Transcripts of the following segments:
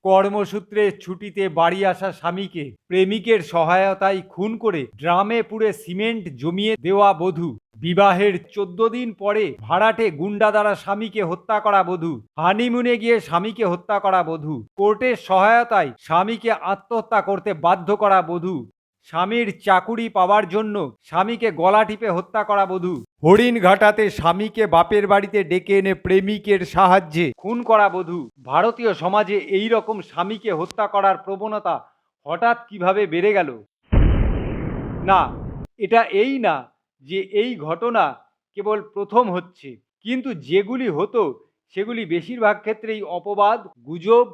কর্মসূত্রে ছুটিতে বাড়ি আসা স্বামীকে প্রেমিকের সহায়তায় খুন করে ড্রামে পুড়ে সিমেন্ট জমিয়ে দেওয়া বধূ, বিবাহের 14 দিন পরে ভাড়াটে গুন্ডা দ্বারা স্বামীকে হত্যা করা বধূ, হানিমুনে গিয়ে স্বামীকে হত্যা করা বধূ, কোর্টের সহায়তায় স্বামীকে আত্মহত্যা করতে বাধ্য করা বধূ, স্বামীর চাকুরি পাওয়ার জন্য স্বামীকে গলা টিপে হত্যা করা বধূ, হরিণঘাটাতে স্বামীকে বাপের বাড়িতে ডেকে এনে প্রেমিকের সাহায্যে খুন করা বধূ। ভারতীয় সমাজে এই রকম স্বামীকে হত্যা করার প্রবণতা হঠাৎ কিভাবে বেড়ে গেল? না, এটা এই না যে এই ঘটনা কেবল প্রথম হচ্ছে, কিন্তু যেগুলি হতো সেগুলি বেশিরভাগ ক্ষেত্রেই অপবাদ, গুজব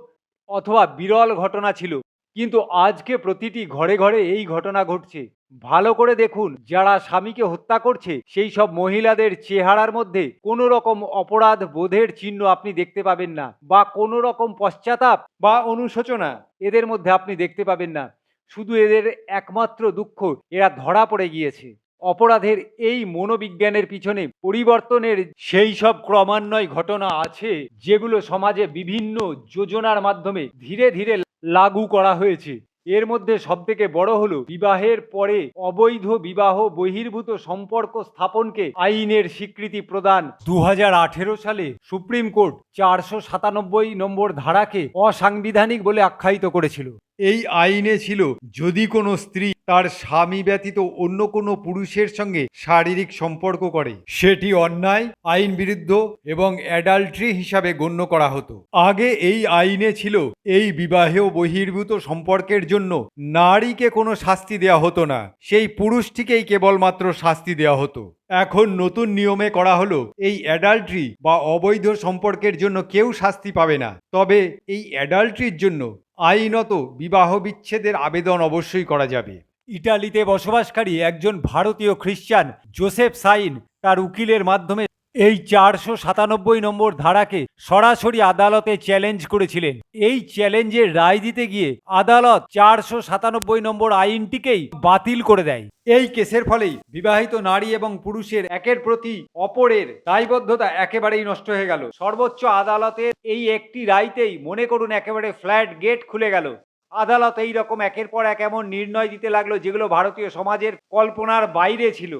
অথবা বিরল ঘটনা ছিল। কিন্তু আজকে প্রতিটি ঘরে ঘরে এই ঘটনা ঘটছে। ভালো করে দেখুন, যারা স্বামীকে হত্যা করছে সেই সব মহিলাদের চেহারার মধ্যে কোনো রকম অপরাধ বোধের চিহ্ন আপনি দেখতে পাবেন না, বা কোনো রকম পশ্চাতাপ বা অনুশোচনা এদের মধ্যে আপনি দেখতে পাবেন না। শুধু এদের একমাত্র দুঃখ, এরা ধরা পড়ে গিয়েছে। অপরাধের এই মনোবিজ্ঞানের পিছনে পরিবর্তনের সেই সব ক্রমান্বয় ঘটনা আছে যেগুলো সমাজে বিভিন্ন যোজনার মাধ্যমে ধীরে ধীরে লাগু করা হয়েছে। এর মধ্যে সবথেকে বড় হলো বিবাহের পরে অবৈধ বিবাহ বহির্ভূত সম্পর্ক স্থাপনকে আইনের স্বীকৃতি প্রদান। 2018 সালে সুপ্রিম কোর্ট 497 নম্বর ধারাকে অসাংবিধানিক বলে আখ্যায়িত করেছিল। এই আইনে ছিল, যদি কোনো স্ত্রী তার স্বামী ব্যতীত অন্য কোনো পুরুষের সঙ্গে শারীরিক সম্পর্ক করে, সেটি অন্যায়, আইন বিরুদ্ধ এবং অ্যাডাল্ট্রি হিসাবে গণ্য করা হতো। আগে এই আইনে ছিল, এই বিবাহে বহির্ভূত সম্পর্কের জন্য নারীকে কোনো শাস্তি দেওয়া হতো না, সেই পুরুষটিকেই কেবলমাত্র শাস্তি দেওয়া হতো। এখন নতুন নিয়মে করা হলো, এই অ্যাডাল্ট্রি বা অবৈধ সম্পর্কের জন্য কেউ শাস্তি পাবে না, তবে এই অ্যাডাল্ট্রির জন্য আইনত বিবাহ বিচ্ছেদের আবেদন অবশ্যই করা যাবে। ইটালিতে বসবাসকারী একজন ভারতীয় খ্রিস্টান জোসেফ সাইন তার উকিলের মাধ্যমে এই 497 নম্বর ধারাকে সরাসরি আদালতে চ্যালেঞ্জ করেছিলেন। এই চ্যালেঞ্জের রায় দিতে গিয়ে আদালত 497 নম্বর আইনটিকেই বাতিল করে দেয়। এই কেসের ফলেই বিবাহিত নারী এবং পুরুষের একের প্রতি অপরের দায়বদ্ধতা একেবারেই নষ্ট হয়ে গেল। সর্বোচ্চ আদালতের এই একটি রায়তেই মনে করুন একেবারে ফ্ল্যাট গেট খুলে গেল। আদালত এই রকম একের পর এক এমন নির্ণয় দিতে লাগলো যেগুলো ভারতীয় সমাজের কল্পনার বাইরে ছিল।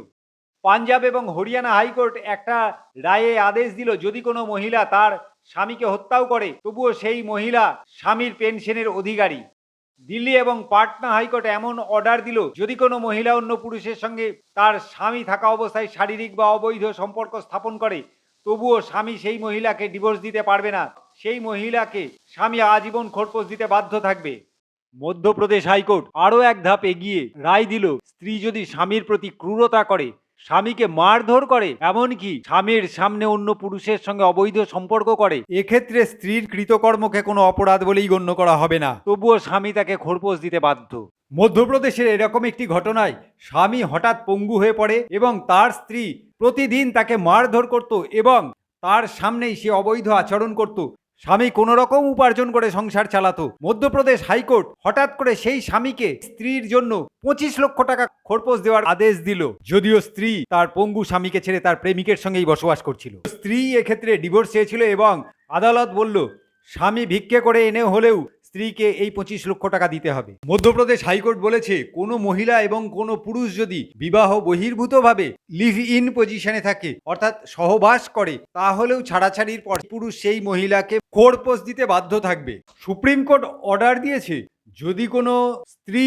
পাঞ্জাব এবং হরিয়ানা হাইকোর্ট একটা রায়ে আদেশ দিল, যদি কোনো মহিলা তার স্বামীকে হত্যাও করে তবুও সেই মহিলা স্বামীর পেনশনের অধিকারী। দিল্লি এবং পাটনা হাইকোর্ট এমন অর্ডার দিল, যদি কোনো মহিলা অন্য পুরুষের সঙ্গে তার স্বামী থাকা অবস্থায় শারীরিক বা অবৈধ সম্পর্ক স্থাপন করে তবুও স্বামী সেই মহিলাকে ডিভোর্স দিতে পারবে না, সেই মহিলাকে স্বামী আজীবন খোরপোশ দিতে বাধ্য থাকবে। মধ্যপ্রদেশ হাইকোর্ট আরও এক ধাপ এগিয়ে রায় দিল, স্ত্রী যদি স্বামীর প্রতি ক্রূরতা করে, স্বামীকে মারধর করে, এমনকি স্বামীর সামনে অন্য পুরুষের সঙ্গে অবৈধ সম্পর্ক করে, এক্ষেত্রে স্ত্রীর কৃতকর্মকে কোনো অপরাধ বলেই গণ্য করা হবে না, তবুও স্বামী তাকে খোরপোশ দিতে বাধ্য। মধ্যপ্রদেশের এরকম একটি ঘটনায় স্বামী হঠাৎ পঙ্গু হয়ে পড়ে এবং তার স্ত্রী প্রতিদিন তাকে মারধর করত এবং তার সামনেই সে অবৈধ আচরণ করত। স্বামী কোনো রকম উপার্জন করে সংসার চালাতো। মধ্যপ্রদেশ হাইকোর্ট হঠাৎ করে সেই স্বামীকে স্ত্রীর জন্য 25 লক্ষ টাকা খোরপোশ দেওয়ার আদেশ দিল, যদিও স্ত্রী তার পঙ্গু স্বামীকে ছেড়ে তার প্রেমিকের সঙ্গেই বসবাস করছিল। স্ত্রী এক্ষেত্রে ডিভোর্স চেয়েছিল এবং আদালত বলল, স্বামী ভিক্ষে করে এনে হলেও স্ত্রীকে এই 25 লক্ষ টাকা দিতে হবে। মধ্যপ্রদেশ হাইকোর্ট বলেছে, কোনো মহিলা এবং কোনো পুরুষ যদি বিবাহ বহির্ভূতভাবে লিভ ইন পজিশনে থাকে, অর্থাৎ সহবাস করে, তাহলেও ছাড়াছাড়ির পর পুরুষ সেই মহিলাকে খোরপোশ দিতে বাধ্য থাকবে। সুপ্রিম কোর্ট অর্ডার দিয়েছে, যদি কোনো স্ত্রী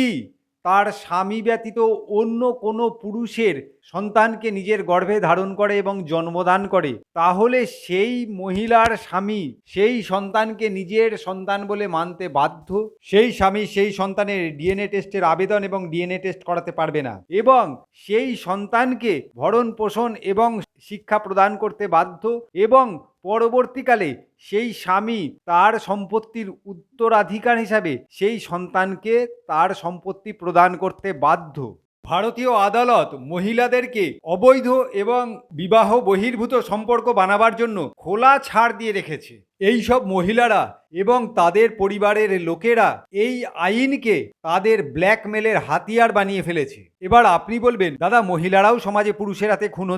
তার স্বামী ব্যতীত অন্য কোনো পুরুষের সন্তানকে নিজের গর্ভে ধারণ করে এবং জন্মদান করে, তাহলে সেই মহিলার স্বামী সেই সন্তানকে নিজের সন্তান বলে মানতে বাধ্য। সেই স্বামী সেই সন্তানের ডিএনএ টেস্টের আবেদন এবং ডিএনএ টেস্ট করাতে পারবে না, এবং সেই সন্তানকে ভরণ পোষণ এবং শিক্ষা প্রদান করতে বাধ্য, এবং পরবর্তীকালে সেই স্বামী তার সম্পত্তির উত্তরাধিকার হিসাবে সেই সন্তানকে তার সম্পত্তি প্রদান করতে বাধ্য। ভারতীয় আদালত মহিলাদেরকে অবৈধ এবং বিবাহ বহির্ভূত সম্পর্ক বানাবার জন্য খোলা ছাড় দিয়ে রেখেছে। এই সব মহিলারা এবং তাদের পরিবারের লোকেরা এই আইনকে তাদের ব্ল্যাকমেলের হাতিয়ার বানিয়ে ফেলেছে। এবার আপনি বলবেন, দাদা মহিলারাও সমাজে পুরুষের হাতে খুন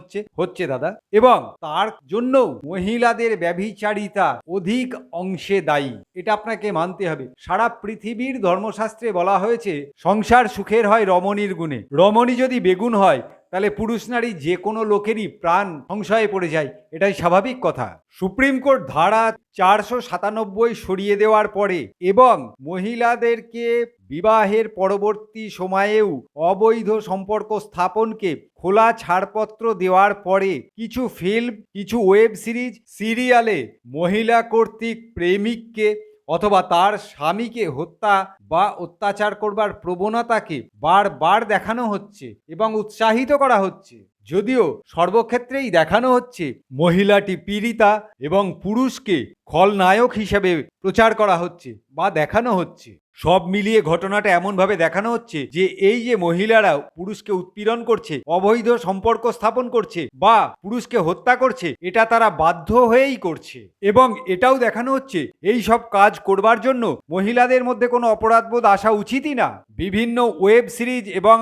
হচ্ছে দাদা, এবং তার জন্য মহিলাদের ব্যভিচারিতা অধিক অংশে দায়ী। এটা আপনাকে মানতে হবে। সারা পৃথিবীর ধর্মশাস্ত্রে বলা হয়েছে সংসার সুখের হয় রমণীর গুণে। রমণী যদি বেগুন হয় তাহলে পুরুষ নারী যে কোনো লোকেরই প্রাণ সংশয়ে পড়ে যায়, এটাই স্বাভাবিক কথা। সুপ্রিম কোর্ট ধারা 497 সরিয়ে দেওয়ার পরে এবং মহিলাদেরকে বিবাহের পরবর্তী সময়েও অবৈধ সম্পর্ক স্থাপনকে খোলা ছাড়পত্র দেওয়ার পরে কিছু ফিল্ম, কিছু ওয়েব সিরিজ, সিরিয়ালে মহিলা কর্তৃক প্রেমিককে অথবা তার স্বামীকে হত্যা বা অত্যাচার করবার প্রবণতাকে বারবার দেখানো হচ্ছে এবং উৎসাহিত করা হচ্ছে। যদিও সর্বক্ষেত্রেই দেখানো হচ্ছে মহিলাটি পীড়িতা এবং পুরুষকে খলনায়ক হিসেবে প্রচার করা হচ্ছে বা দেখানো হচ্ছে। সব মিলিয়ে ঘটনাটা এমনভাবে দেখানো হচ্ছে যে এই যে মহিলারা পুরুষকে উৎপীড়ন করছে, অবৈধ সম্পর্ক স্থাপন করছে বা পুরুষকে হত্যা করছে, এটা তারা বাধ্য হয়েই করছে। এবং এটাও দেখানো হচ্ছে এই সব কাজ করবার জন্য মহিলাদের মধ্যে কোনো অপরাধবোধ আসা উচিতই না। বিভিন্ন ওয়েব সিরিজ এবং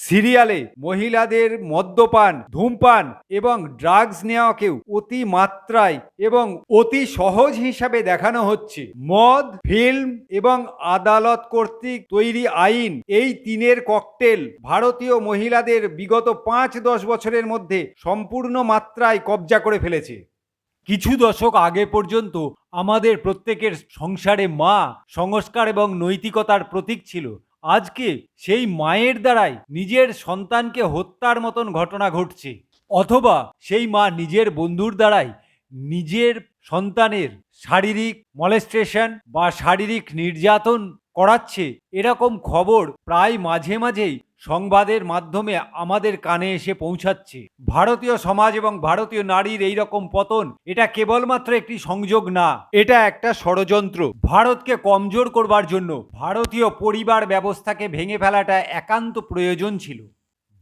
সিরিয়ালে মহিলাদের মদ্যপান, ধূমপান এবং ড্রাগস নেওয়াকেও অতি মাত্রায় এবং অতি সহজ হিসাবে দেখানো হচ্ছে। মদ, ফিল্ম এবং আদালত কর্তৃক তৈরি আইন, এই তিনের ককটেল ভারতীয় মহিলাদের বিগত 5-10 বছরের মধ্যে সম্পূর্ণ মাত্রায় কবজা করে ফেলেছে। কিছু দশক আগে পর্যন্ত আমাদের প্রত্যেকের সংসারে মা সংস্কার এবং নৈতিকতার প্রতীক ছিল। আজকে সেই মায়ের দ্বারাই নিজের সন্তানকে হত্যার মতন ঘটনা ঘটছে, অথবা সেই মা নিজের বন্ধুর দ্বারাই নিজের সন্তানের শারীরিক মলেস্টেশন বা শারীরিক নির্যাতন করাচ্ছে। এরকম খবর প্রায় মাঝে মাঝেই সংবাদের মাধ্যমে আমাদের কানে এসে পৌঁছাচ্ছে। ভারতীয় সমাজ এবং ভারতীয় নারীর এই রকম পতন, এটা কেবলমাত্র একটি সংযোগ না, এটা একটা ষড়যন্ত্র। ভারতকে কমজোর করবার জন্য ভারতীয় পরিবার ব্যবস্থাকে ভেঙে ফেলাটা একান্ত প্রয়োজন ছিল।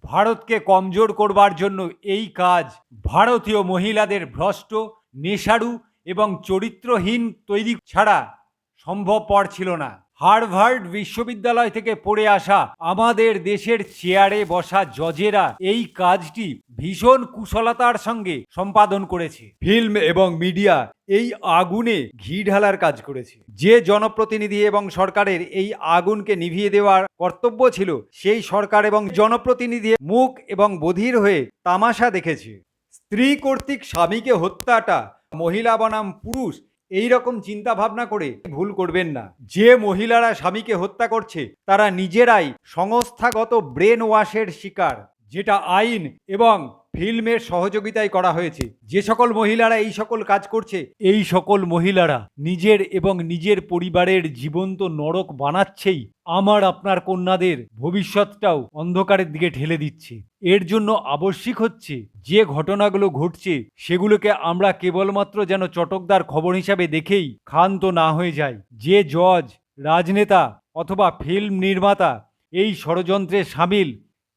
ভারতকে কমজোর করবার জন্য এই কাজ ভারতীয় মহিলাদের ভ্রষ্ট, নেশাড়ু এবং চরিত্রহীন তৈরি ছাড়া সম্ভবপর ছিল না। হার্ভার্ড বিশ্ববিদ্যালয় থেকে পড়ে আসা আমাদের দেশের চেয়ারে বসা জজেরা এই কাজটি ভীষণ কুশলতার সঙ্গে সম্পাদন করেছে। ফিল্ম এবং মিডিয়া এই আগুনে ঘি ঢালার কাজ করেছে। যে জনপ্রতিনিধি এবং সরকারের এই আগুনকে নিভিয়ে দেওয়ার কর্তব্য ছিল, সেই সরকার এবং জনপ্রতিনিধি মুখ এবং বধির হয়ে তামাশা দেখেছে। স্ত্রী কর্তৃক স্বামীকে হত্যাটা মহিলা বনাম পুরুষ এই রকম চিন্তা ভাবনা করে ভুল করবেন না। যে মহিলারা স্বামীকে হত্যা করছে তারা নিজেরাই সংস্থাগত ব্রেন ওয়াশের শিকার, যেটা আইন এবং ফিল্মের সহযোগিতায় করা হয়েছে। যে সকল মহিলারা এই সকল কাজ করছে, এই সকল মহিলারা নিজের এবং নিজের পরিবারের জীবন্ত নরক বানাচ্ছেই, আমার আপনার কন্যাদের ভবিষ্যৎটাও অন্ধকারের দিকে ঠেলে দিচ্ছে। এর জন্য আবশ্যিক হচ্ছে যে ঘটনাগুলো ঘটছে সেগুলোকে আমরা কেবলমাত্র যেন চটকদার খবর হিসাবে দেখেই ক্ষান্ত না হয়ে যায়। যে জজ, রাজনেতা অথবা ফিল্ম নির্মাতা এই ষড়যন্ত্রে সামিল,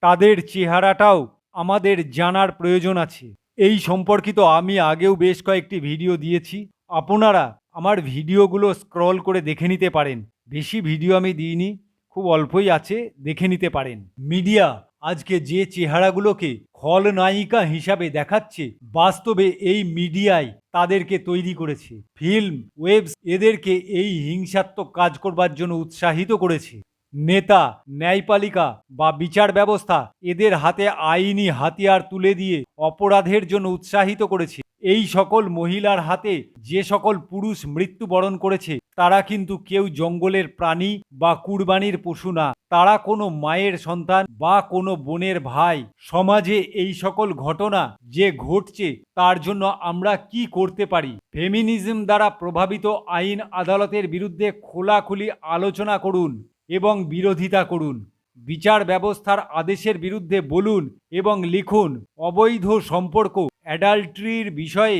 তাদের চেহারাটাও আমাদের জানার প্রয়োজন আছে। এই সম্পর্কিত আমি আগেও বেশ কয়েকটি ভিডিও দিয়েছি, আপনারা আমার ভিডিওগুলো স্ক্রল করে দেখে নিতে পারেন। বেশি ভিডিও আমি দিইনি, খুব অল্পই আছে, দেখে নিতে পারেন। মিডিয়া আজকে যে চেহারাগুলোকে খলনায়িকা হিসাবে দেখাচ্ছে, বাস্তবে এই মিডিয়ায় তাদেরকে তৈরি করেছে। ফিল্ম, ওয়েবস এদেরকে এই হিংসাত্মক কাজ করবার জন্য উৎসাহিত করেছে। নেতা, ন্যায়পালিকা বা বিচার ব্যবস্থা এদের হাতে আইনি হাতিয়ার তুলে দিয়ে অপরাধের জন্য উৎসাহিত করেছে। এই সকল মহিলার হাতে যে সকল পুরুষ মৃত্যুবরণ করেছে তারা কিন্তু কেউ জঙ্গলের প্রাণী বা কুরবানির পশু না, তারা কোনো মায়ের সন্তান বা কোনো বোনের ভাই। সমাজে এই সকল ঘটনা যে ঘটছে তার জন্য আমরা কি করতে পারি? ফেমিনিজম দ্বারা প্রভাবিত আইন আদালতের বিরুদ্ধে খোলাখুলি আলোচনা করুন এবং বিরোধিতা করুন। বিচার ব্যবস্থার আদেশের বিরুদ্ধে বলুন এবং লিখুন। অবৈধ সম্পর্ক, অ্যাডাল্ট্রির বিষয়ে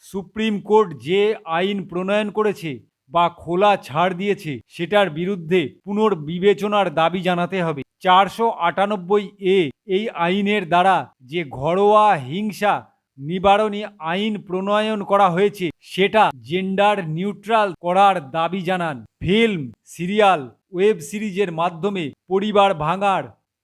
সুপ্রিম কোর্ট যে আইন প্রণয়ন করেছে বা খোলা ছাড় দিয়েছে সেটার বিরুদ্ধে পুনর্বিবেচনার দাবি জানাতে হবে। 498A এই আইনের দ্বারা যে ঘরোয়া হিংসা নিবারণী আইন প্রণয়ন করা হয়েছে সেটা জেন্ডার নিউট্রাল করার দাবি জানান। ফিল্ম, সিরিয়াল, ওয়েব সিরিজের মাধ্যমে পরিবার ভাঙার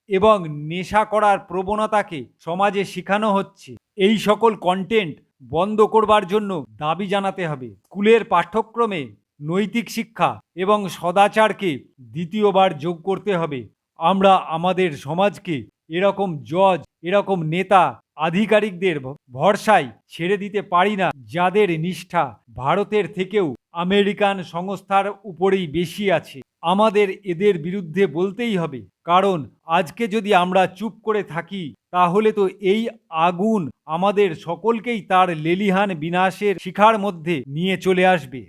এবং নেশা করার প্রবণতাকে সমাজে শেখানো হচ্ছে। এই সকল কন্টেন্ট বন্ধ করবার জন্য দাবি জানাতে হবে। স্কুলের পাঠ্যক্রমে নৈতিক শিক্ষা এবং সদাচারকে দ্বিতীয়বার যোগ করতে হবে। আমরা আমাদের সমাজকে এরকম জজ, এরকম নেতা, আধিকারিকদের ভরসায় ছেড়ে দিতে পারি না, যাদের নিষ্ঠা ভারতের থেকেও আমেরিকান সংস্থার উপরেই বেশি আছে। আমাদের এদের বিরুদ্ধে বলতেই হবে, কারণ আজকে যদি আমরা চুপ করে থাকি তাহলে তো এই আগুন আমাদের সকলকেই তার লেলিহান বিনাশের শিখার মধ্যে নিয়ে চলে আসবে।